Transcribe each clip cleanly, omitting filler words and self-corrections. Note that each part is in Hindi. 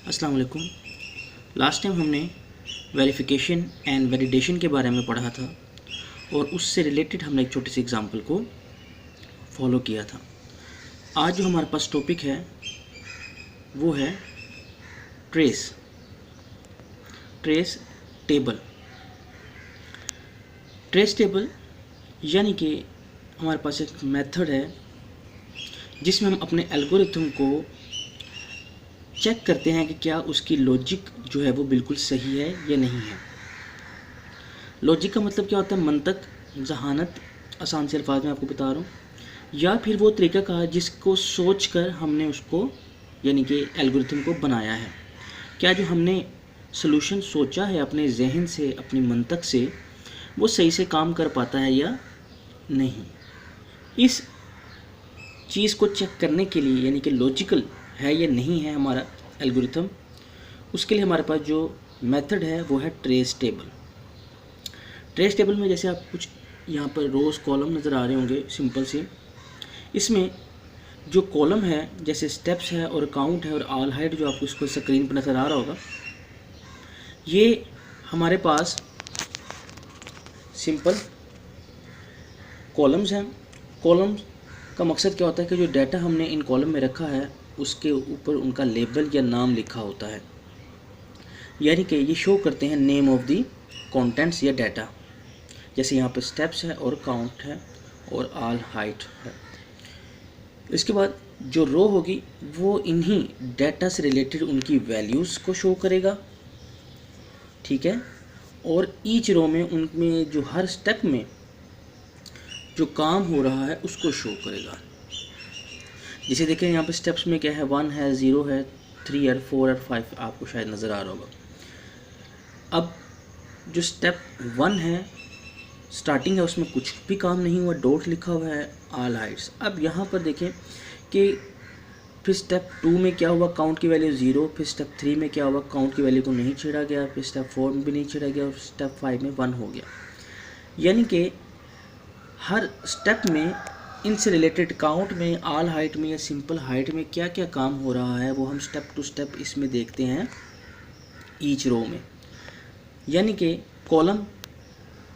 अस्सलाम वालेकुम। लास्ट टाइम हमने वेरिफिकेशन एंड वैलिडेशन के बारे में पढ़ा था और उससे रिलेटेड हमने एक छोटी सी एग्जांपल को फॉलो किया था। आज जो हमारे पास टॉपिक है वो है ट्रेस टेबल। ट्रेस टेबल यानी कि हमारे पास एक मेथड है जिसमें हम अपने एल्गोरिथम को चेक करते हैं कि क्या उसकी लॉजिक जो है वो बिल्कुल सही है या नहीं है। लॉजिक का मतलब क्या होता है? मंतक, जहानत, आसान से अल्फाज में आपको बता रहा हूँ, या फिर वो तरीका का जिसको सोच कर हमने उसको यानी कि एल्गोरिथम को बनाया है। क्या जो हमने सलूशन सोचा है अपने जहन से, अपनी मंतक से, वो सही से काम कर पाता है या नहीं। इस चीज़ को चेक करने के लिए यानी कि लॉजिकल है या नहीं है हमारा एल्गोरिथम, उसके लिए हमारे पास जो मेथड है वो है ट्रेस टेबल। ट्रेस टेबल में जैसे आप कुछ यहाँ पर रोज़ कॉलम नज़र आ रहे होंगे सिंपल से। इसमें जो कॉलम है जैसे स्टेप्स है और काउंट है और ऑल हाइट जो आपको इसको स्क्रीन पर नज़र आ रहा होगा, ये हमारे पास सिंपल कॉलम्स हैं। कॉलम्स का मकसद क्या होता है कि जो डाटा हमने इन कॉलम में रखा है उसके ऊपर उनका लेबल या नाम लिखा होता है, यानी कि ये शो करते हैं नेम ऑफ दी कंटेंट्स या डाटा। जैसे यहाँ पर स्टेप्स है और काउंट है और ऑल हाइट है। इसके बाद जो रो होगी वो इन्हीं डाटा से रिलेटेड उनकी वैल्यूज़ को शो करेगा, ठीक है। और ईच रो में उनमें जो हर स्टेप में जो काम हो रहा है उसको शो करेगा। जैसे देखें यहाँ पे स्टेप्स में क्या है, 1 है, 0 है, 3 है, 4 है, 5 आपको शायद नज़र आ रहा होगा। अब जो स्टेप 1 है स्टार्टिंग है उसमें कुछ भी काम नहीं हुआ, डॉट लिखा हुआ है, ऑल हाइट्स। अब यहाँ पर देखें कि फिर स्टेप 2 में क्या हुआ, काउंट की वैल्यू 0, फिर स्टेप 3 में क्या हुआ, काउंट की वैल्यू को नहीं छेड़ा गया, फिर स्टेप 4 में भी नहीं छेड़ा गया और स्टेप 5 में 1 हो गया। यानी कि हर स्टेप में इनसे रिलेटेड काउंट में, ऑल हाइट में या सिंपल हाइट में क्या क्या काम हो रहा है वो हम स्टेप टू स्टेप इसमें देखते हैं ईच रो में। यानी कि कॉलम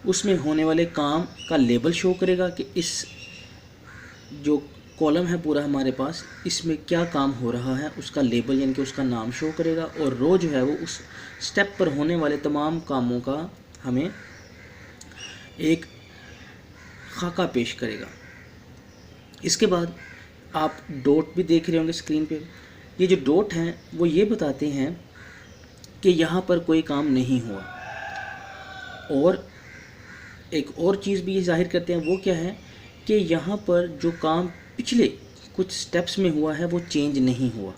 उसमें होने वाले काम का लेबल शो करेगा कि इस जो कॉलम है पूरा हमारे पास इसमें क्या काम हो रहा है, उसका लेबल यानी कि उसका नाम शो करेगा। और रो जो है वो उस स्टेप पर होने वाले तमाम कामों का हमें एक खाका पेश करेगा। इसके बाद आप डॉट भी देख रहे होंगे स्क्रीन पे। ये जो डॉट हैं वो ये बताते हैं कि यहाँ पर कोई काम नहीं हुआ। और एक और चीज़ भी ये जाहिर करते हैं, वो क्या है कि यहाँ पर जो काम पिछले कुछ स्टेप्स में हुआ है वो चेंज नहीं हुआ,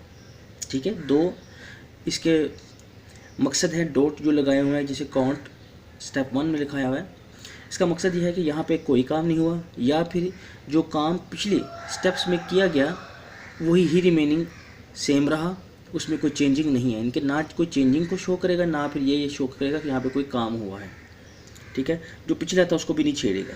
ठीक है। दो इसके मकसद है डॉट जो लगाए हुए हैं, जैसे काउंट स्टेप 1 में लिखाया हुआ है, इसका मकसद यह है कि यहाँ पे कोई काम नहीं हुआ या फिर जो काम पिछले स्टेप्स में किया गया वही ही रिमेनिंग सेम रहा, उसमें कोई चेंजिंग नहीं है। इनके ना कोई चेंजिंग को शो करेगा ना फिर ये शो करेगा कि यहाँ पे कोई काम हुआ है, ठीक है। जो पिछला था उसको भी नहीं छेड़ेगा।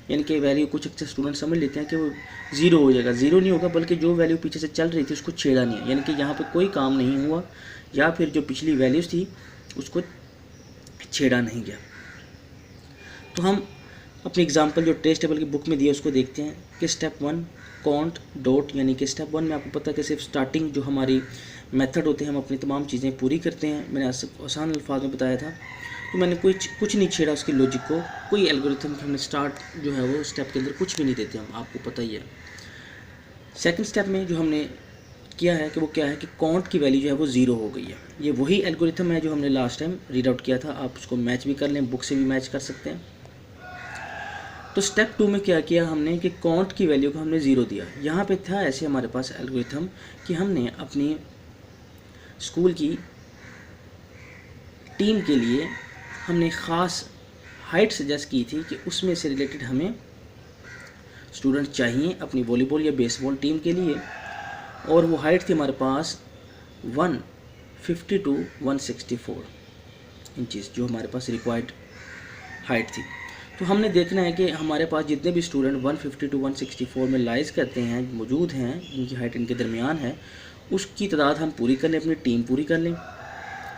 यानी कि वैल्यू कुछ अच्छे स्टूडेंट समझ लेते हैं कि वो 0 हो जाएगा, 0 नहीं होगा बल्कि जो वैल्यू पीछे से चल रही थी उसको छेड़ा नहीं है। यानी कि यहाँ पर कोई काम नहीं हुआ या फिर जो पिछली वैल्यूज़ थी उसको छेड़ा नहीं गया। तो हम अपनी एग्जांपल जो ट्रेस टेबल की बुक में दिया उसको देखते हैं कि स्टेप 1 काउंट डॉट, यानी कि स्टेप 1 में आपको पता है कि सिर्फ स्टार्टिंग जो हमारी मेथड होते हैं हम अपनी तमाम चीज़ें पूरी करते हैं। मैंने आसान अल्फाज में बताया था, तो मैंने कुछ नहीं छेड़ा उसकी लॉजिक को, कोई एल्गोरिथम हमने स्टार्ट जो है वो स्टेप के अंदर कुछ भी नहीं देते हम, आपको पता ही है। सेकेंड स्टेप में जो हमने किया है कि वो क्या है कि काउंट की वैल्यू जो है वो 0 हो गई है। ये वही एल्गोरिथम है जो हमने लास्ट टाइम रीड आउट किया था, आप उसको मैच भी कर लें, बुक से भी मैच कर सकते हैं। तो स्टेप 2 में क्या किया हमने कि काउंट की वैल्यू को हमने 0 दिया। यहाँ पे था ऐसे हमारे पास एल्गोरिथम कि हमने अपनी स्कूल की टीम के लिए हमने ख़ास हाइट सजेस्ट की थी कि उसमें से रिलेटेड हमें स्टूडेंट चाहिए अपनी वॉलीबॉल या बेसबॉल टीम के लिए, और वो हाइट थी हमारे पास 150 to 164 इंचज़ जो हमारे पास रिक्वायर्ड हाइट थी। तो हमने देखना है कि हमारे पास जितने भी स्टूडेंट 150 to 164 में लाइज करते हैं, मौजूद हैं, जिनकी हाइट इनके दरमियान है, उसकी तादाद हम पूरी कर लें, अपनी टीम पूरी कर लें,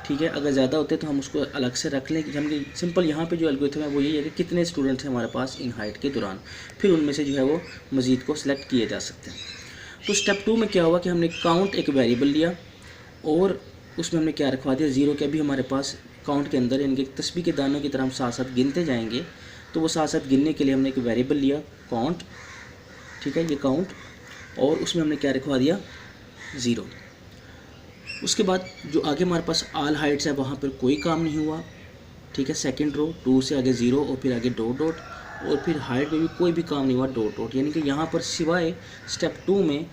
ठीक है। अगर ज़्यादा होते तो हम उसको अलग से रख लें कि हम सिंपल यहाँ पे जो एल्गोरिथम है वो यही है कि कितने स्टूडेंट्स हैं हमारे पास इन हाइट के दौरान, फिर उनमें से जो है वो मज़ीद को सिलेक्ट किए जा सकते हैं। तो स्टेप 2 में क्या हुआ कि हमने काउंट एक वेरिएबल लिया और उसमें हमने क्या रखवा दिया, 0 के अभी हमारे पास काउंट के अंदर इनके तस्बीह के दानों की तरह हम साथ साथ गिनते जाएंगे, तो वो साथ साथ गिनने के लिए हमने एक वेरिएबल लिया काउंट, ठीक है, ये काउंट, और उसमें हमने क्या रखवा दिया 0। उसके बाद जो आगे हमारे पास ऑल हाइट्स है वहाँ पर कोई काम नहीं हुआ, ठीक है। सेकंड रो 2 से आगे 0 और फिर आगे डॉट डॉट, और फिर हाइट में भी कोई भी काम नहीं हुआ डॉट डॉट, यानी कि यहाँ पर सिवाय स्टेप 2 में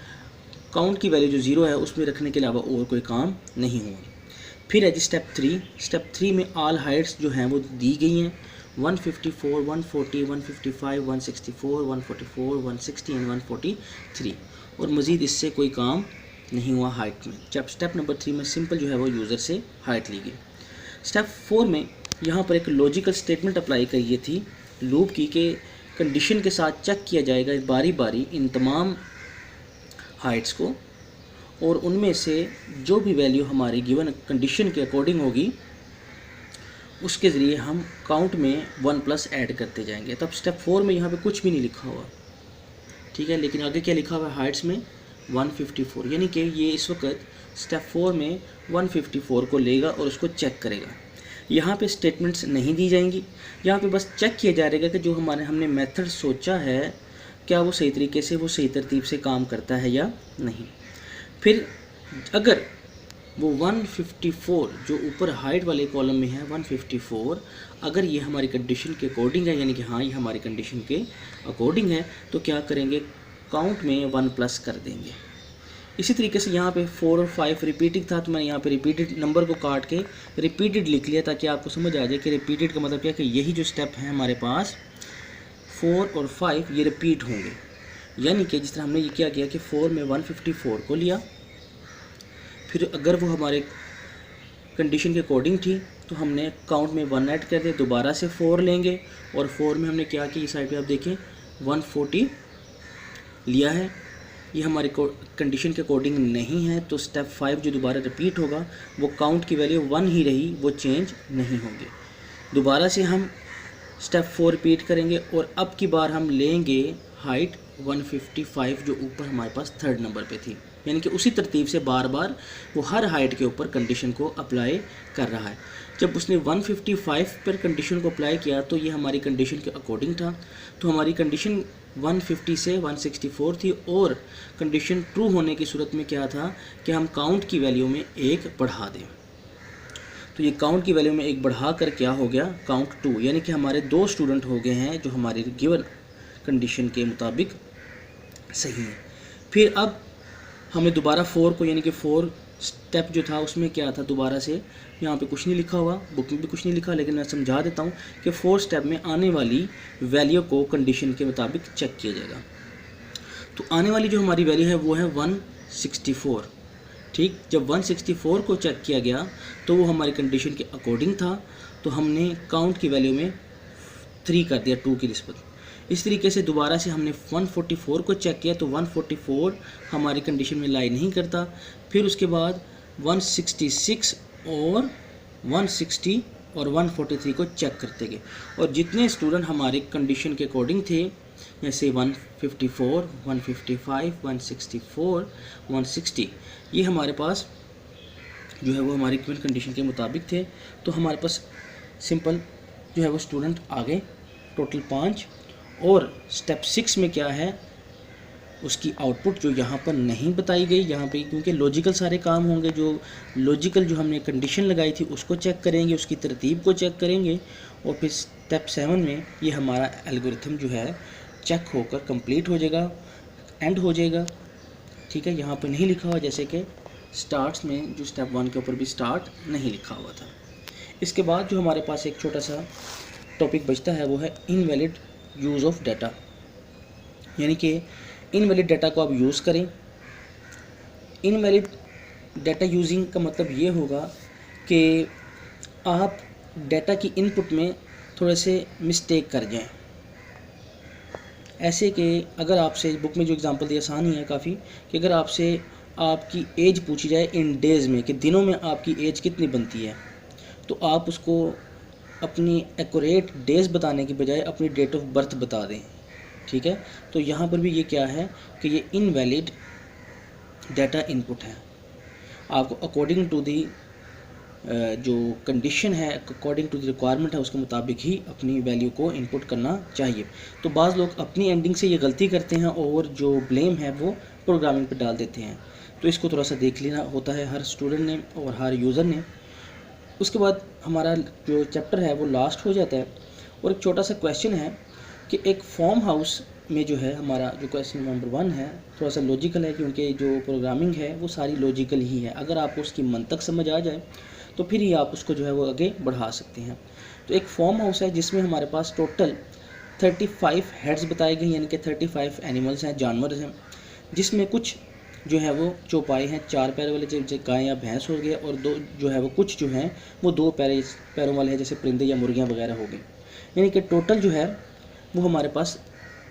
काउंट की वैल्यू जो 0 है उसमें रखने के अलावा और कोई काम नहीं हुआ। फिर है जी स्टेप 3। स्टेप 3 में ऑल हाइट्स जो हैं वो दी गई हैं 154, 140, 155, 164, 144, 160 एंड 143, और मज़ीद इससे कोई काम नहीं हुआ हाइट में। जब स्टेप नंबर 3 में सिंपल जो है वो यूज़र से हाइट ली गई। स्टेप 4 में यहाँ पर एक लॉजिकल स्टेटमेंट अप्लाई करी थी लूप की के कंडीशन के साथ चेक किया जाएगा बारी बारी इन तमाम हाइट्स को, और उनमें से जो भी वैल्यू हमारी गिवन कंडीशन के अकॉर्डिंग होगी उसके ज़रिए हम काउंट में 1+ ऐड करते जाएंगे। तब स्टेप 4 में यहाँ पे कुछ भी नहीं लिखा हुआ, ठीक है, लेकिन आगे क्या लिखा हुआ है हाइट्स में 154, यानी कि ये इस वक्त स्टेप 4 में 154 को लेगा और उसको चेक करेगा। यहाँ पे स्टेटमेंट्स नहीं दी जाएंगी, यहाँ पे बस चेक किया जाएगा कि जो हमने मेथड सोचा है क्या वो सही तरीके से, वो सही तरतीब से काम करता है या नहीं। फिर अगर वो 154 जो ऊपर हाइट वाले कॉलम में है 154, अगर ये हमारी कंडीशन के अकॉर्डिंग है, यानी कि हाँ ये हमारी कंडीशन के अकॉर्डिंग है, तो क्या करेंगे काउंट में 1+ कर देंगे। इसी तरीके से यहाँ पे 4 और 5 रिपीटिंग था, तो मैंने यहाँ पे रिपीटेड नंबर को काट के रिपीटेड लिख लिया ताकि आपको समझ आ जाए कि रिपीटेड का मतलब क्या है कि यही जो स्टेप है हमारे पास 4 और 5 ये रिपीट होंगे। यानी कि जिस तरह हमने ये क्या किया कि 4 में 154 को लिया, फिर अगर वो हमारे कंडीशन के अकॉर्डिंग थी तो हमने काउंट में 1 ऐड कर दिया, दोबारा से 4 लेंगे, और 4 में हमने क्या किया, इस साइड पे आप देखें 140 लिया है, ये हमारे कंडीशन के अकॉर्डिंग नहीं है, तो स्टेप 5 जो दोबारा रिपीट होगा वो काउंट की वैल्यू 1 ही रही, वो चेंज नहीं होंगे। दोबारा से हम स्टेप 4 रिपीट करेंगे और अब की बार हम लेंगे हाइट 155 जो ऊपर हमारे पास 3rd नंबर पे थी, यानी कि उसी तरतीब से बार बार वो हर हाइट के ऊपर कंडीशन को अप्लाई कर रहा है। जब उसने 155 पर कंडीशन को अप्लाई किया तो ये हमारी कंडीशन के अकॉर्डिंग था, तो हमारी कंडीशन 150 से 164 थी, और कंडीशन ट्रू होने की सूरत में क्या था कि हम काउंट की वैल्यू में 1 बढ़ा दें। तो ये काउंट की वैल्यू में 1 बढ़ा कर क्या हो गया काउंट 2, यानी कि हमारे 2 स्टूडेंट हो गए हैं जो हमारी गिवन कंडीशन के मुताबिक सही है। फिर अब हमें दोबारा 4 को, यानी कि 4 स्टेप जो था उसमें क्या था, दोबारा से यहाँ पे कुछ नहीं लिखा हुआ, बुक में भी कुछ नहीं लिखा, लेकिन मैं समझा देता हूँ कि 4 स्टेप में आने वाली वैल्यू को कंडीशन के मुताबिक चेक किया जाएगा। तो आने वाली जो हमारी वैल्यू है वो है 164, ठीक। जब 164 को चेक किया गया तो वो हमारी कंडीशन के अकॉर्डिंग था, तो हमने काउंट की वैल्यू में 3 कर दिया 2 की निस्बत। इस तरीके से दोबारा से हमने 144 को चेक किया तो 144 हमारी कंडीशन में लाई नहीं करता। फिर उसके बाद 166 और 160 और 143 को चेक करते गए, और जितने स्टूडेंट हमारे कंडीशन के अकॉर्डिंग थे, जैसे 154, 155, 164, 160, ये हमारे पास जो है वो हमारी गिवन कंडीशन के मुताबिक थे, तो हमारे पास सिंपल जो है वो स्टूडेंट आ गए, टोटल 5। और स्टेप 6 में क्या है उसकी आउटपुट जो यहाँ पर नहीं बताई गई, यहाँ पे क्योंकि लॉजिकल सारे काम होंगे, जो लॉजिकल जो हमने कंडीशन लगाई थी उसको चेक करेंगे, उसकी तरतीब को चेक करेंगे, और फिर स्टेप 7 में ये हमारा एल्गोरिथम जो है चेक होकर कंप्लीट हो जाएगा, एंड हो जाएगा, ठीक है। यहाँ पर नहीं लिखा हुआ, जैसे कि स्टार्ट्स में जो स्टेप 1 के ऊपर भी स्टार्ट नहीं लिखा हुआ था। इसके बाद जो हमारे पास एक छोटा सा टॉपिक बचता है वो है इनवैलिड यूज़ ऑफ डाटा, यानी कि इनवैलिड डाटा को आप यूज़ करें। इनवैलिड डाटा यूजिंग का मतलब ये होगा कि आप डाटा की इनपुट में थोड़े से मिस्टेक कर जाएं, ऐसे कि अगर आपसे बुक में जो एग्जांपल दिया आसान ही है काफ़ी, कि अगर आपसे आपकी एज पूछी जाए इन डेज़ में, कि दिनों में आपकी एज कितनी बनती है, तो आप उसको अपनी एक्यूरेट डेज़ बताने के बजाय अपनी डेट ऑफ बर्थ बता दें, ठीक है। तो यहाँ पर भी ये क्या है कि ये इनवैलिड डाटा इनपुट है। आपको अकॉर्डिंग टू दी जो कंडीशन है, अकॉर्डिंग टू द रिक्वायरमेंट है, उसके मुताबिक ही अपनी वैल्यू को इनपुट करना चाहिए। तो बाज़ लोग अपनी एंडिंग से ये गलती करते हैं और जो ब्लेम है वो प्रोग्रामिंग पे डाल देते हैं। तो इसको थोड़ा सा देख लेना होता है हर स्टूडेंट ने और हर यूज़र ने। उसके बाद हमारा जो चैप्टर है वो लास्ट हो जाता है और एक छोटा सा क्वेश्चन है कि एक फॉर्म हाउस में जो है हमारा जो क्वेश्चन नंबर 1 है थोड़ा सा लॉजिकल है, क्योंकि जो प्रोग्रामिंग है वो सारी लॉजिकल ही है। अगर आपको उसकी मंतक समझ आ जाए तो फिर ही आप उसको जो है वो आगे बढ़ा सकते हैं। तो एक फॉर्म हाउस है जिसमें हमारे पास टोटल 35 हेड्स बताए गए, यानी कि 35 एनिमल्स हैं, जानवर हैं, जिसमें कुछ जो है वो चौपाई हैं 4 पैर वाले, जैसे गाय या भैंस हो गए, और 2 जो है वो कुछ जो हैं वो 2 पैरों वाले हैं, जैसे परिंदे या मुर्गियाँ वगैरह हो गई। यानी कि टोटल जो है वो हमारे पास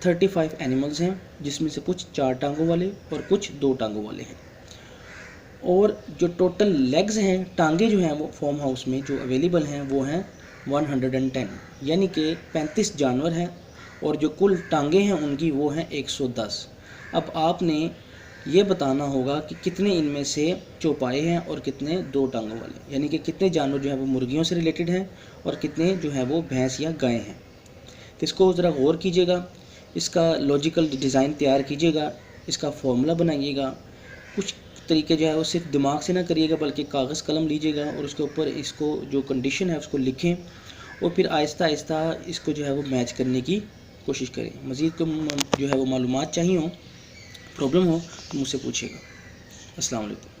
35 एनिमल्स हैं, जिसमें से कुछ 4 टांगों वाले और कुछ 2 टांगों वाले हैं। और जो टोटल लेग्स हैं, टांगे जो हैं वो फॉर्म हाउस में जो अवेलेबल हैं वो हैं 110, यानी कि 35 जानवर हैं, और जो कुल टांगे हैं उनकी वो हैं 110। अब आपने ये बताना होगा कि कितने इनमें से चौपाए हैं और कितने 2 टांगों वाले, यानी कि कितने जानवर जो है वो मुर्गियों से रिलेटेड हैं और कितने जो है वो भैंस या गाय हैं। तो इसको ज़रा गौर कीजिएगा, इसका लॉजिकल डिज़ाइन तैयार कीजिएगा, इसका फॉर्मूला बनाइएगा। कुछ तरीके जो है वो सिर्फ दिमाग से ना करिएगा, बल्कि कागज़ कलम लीजिएगा और उसके ऊपर इसको जो कंडीशन है उसको लिखें, और फिर आहिस्ता आहिस्ता इसको जो है वो मैच करने की कोशिश करें। मज़ीद को जो है वो मालूमात चाहिए हो, प्रॉब्लम हो तो मुझसे पूछिएगा। अस्सलाम वालेकुम।